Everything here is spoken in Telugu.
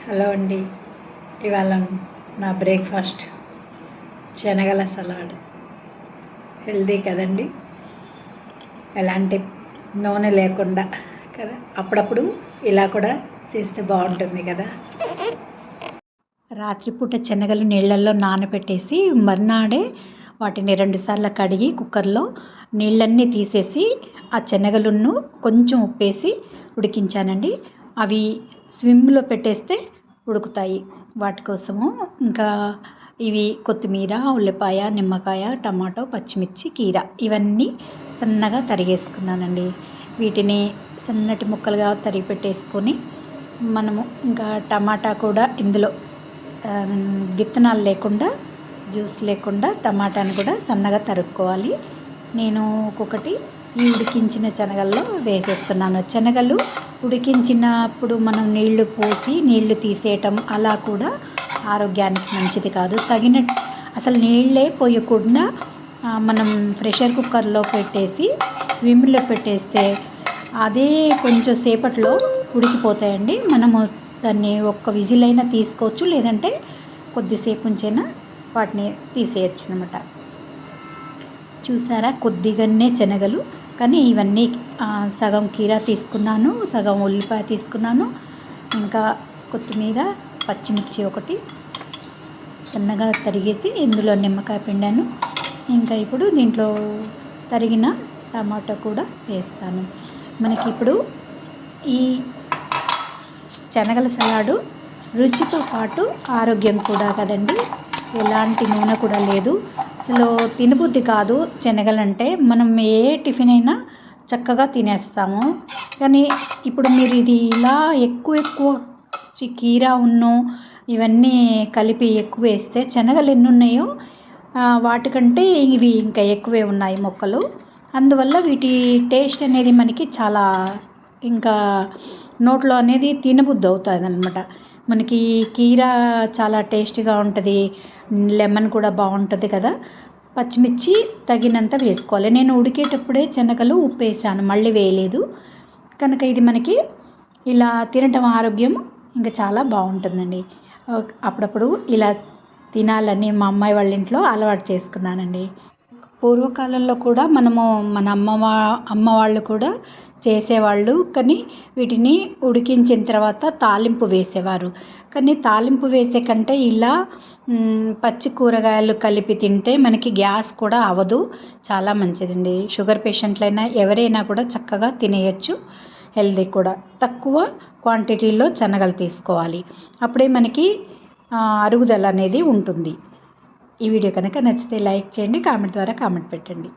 హలో అండి. ఇవాళ నా బ్రేక్ఫాస్ట్ శనగల సలాడ్. హెల్దీ కదండి, ఎలాంటి నూనె లేకుండా కదా. అప్పుడప్పుడు ఇలా కూడా చేస్తే బాగుంటుంది కదా. రాత్రిపూట శనగలు నీళ్ళల్లో నానబెట్టేసి మర్నాడే వాటిని 2 సార్లు కడిగి కుక్కర్లో నీళ్ళన్నీ తీసేసి ఆ శనగలను కొంచెం ఉప్పేసి ఉడికించానండి. అవి స్విమ్లో పెట్టేస్తే ఉడుకుతాయి. వాటి కోసము ఇంకా ఇవి కొత్తిమీర, ఉల్లిపాయ, నిమ్మకాయ, టమాటో, పచ్చిమిర్చి, కీర ఇవన్నీ సన్నగా తరిగేసుకున్నానండి. వీటిని సన్నటి ముక్కలుగా తరిగి పెట్టేసుకొని మనము ఇంకా టమాటా కూడా ఇందులో విత్తనాలు లేకుండా, జ్యూస్ లేకుండా టమాటాని కూడా సన్నగా తరుక్కోవాలి. నేను ఒక్కొక్కటి ఈ ఉడికించిన శనగల్లో వేసేస్తున్నాను. శనగలు ఉడికించినప్పుడు మనం నీళ్లు పోసి నీళ్లు తీసేయటం అలా కూడా ఆరోగ్యానికి మంచిది కాదు. అసలు నీళ్ళే పోయకుండా మనం ప్రెషర్ కుక్కర్లో పెట్టేసి స్విమ్లో పెట్టేస్తే అదే కొంచెం సేపట్లో ఉడికిపోతాయండి. మనము దాన్ని ఒక్క విజిల్ అయినా తీసుకోవచ్చు, లేదంటే కొద్దిసేపు ఉంచైనా వాటిని తీసేయచ్చు అనమాట. చూసారా, కొద్దిగానే శనగలు, కానీ ఇవన్నీ సగం కీరా తీసుకున్నాను, సగం ఉల్లిపాయ తీసుకున్నాను, ఇంకా కొత్తిమీర, పచ్చిమిర్చి ఒకటి సన్నగా తరిగేసి ఇందులో నిమ్మకాయ పిండాను. ఇంకా ఇప్పుడు దీంట్లో తరిగిన టమాటో కూడా వేస్తాను. మనకి ఇప్పుడు ఈ శనగల సలాడు రుచితో పాటు ఆరోగ్యం కూడా కదండి. ఎలాంటి నూనె కూడా లేదు. అసలు తినబుద్ధి కాదు శనగలంటే. మనం ఏ టిఫిన్ అయినా చక్కగా తినేస్తాము. కానీ ఇప్పుడు మీరు ఇది ఇలా ఎక్కువ కీరా ఇవన్నీ కలిపి ఎక్కువ వేస్తే శనగలు ఎన్ని ఉన్నాయో వాటికంటే ఇవి ఇంకా ఎక్కువే ఉన్నాయి మొక్కలు. అందువల్ల వీటి టేస్ట్ అనేది మనకి చాలా ఇంకా నోట్లో అనేది తినబుద్ధి అవుతుంది అనమాట. మనకి కీరా చాలా టేస్ట్గా ఉంటుంది, లెమన్ కూడా బాగుంటుంది కదా. పచ్చిమిర్చి తగినంత వేసుకోవాలి. నేను ఉడికేటప్పుడే శనగలు ఉప్పు వేసాను, మళ్ళీ వేయలేదు. కనుక ఇది మనకి ఇలా తినటం ఆరోగ్యం ఇంకా చాలా బాగుంటుందండి. అప్పుడప్పుడు ఇలా తినాలని మా అమ్మాయి వాళ్ళ ఇంట్లో అలవాటు చేసుకున్నానండి. పూర్వకాలంలో కూడా మన అమ్మ వాళ్ళు కూడా చేసేవాళ్ళు. కానీ వీటిని ఉడికించిన తర్వాత తాలింపు వేసేవారు. కానీ తాలింపు వేసే కంటే ఇలా పచ్చి కూరగాయలు కలిపి తింటే మనకి గ్యాస్ కూడా అవ్వదు, చాలా మంచిదండి. షుగర్ పేషెంట్లైనా ఎవరైనా కూడా చక్కగా తినేయచ్చు. హెల్దీ కూడా. తక్కువ క్వాంటిటీలో శనగలు తీసుకోవాలి, అప్పుడే మనకి అరుగుదల అనేది ఉంటుంది. ఈ వీడియో కనుక నచ్చితే లైక్ చేయండి, కామెంట్ ద్వారా కామెంట్ పెట్టండి.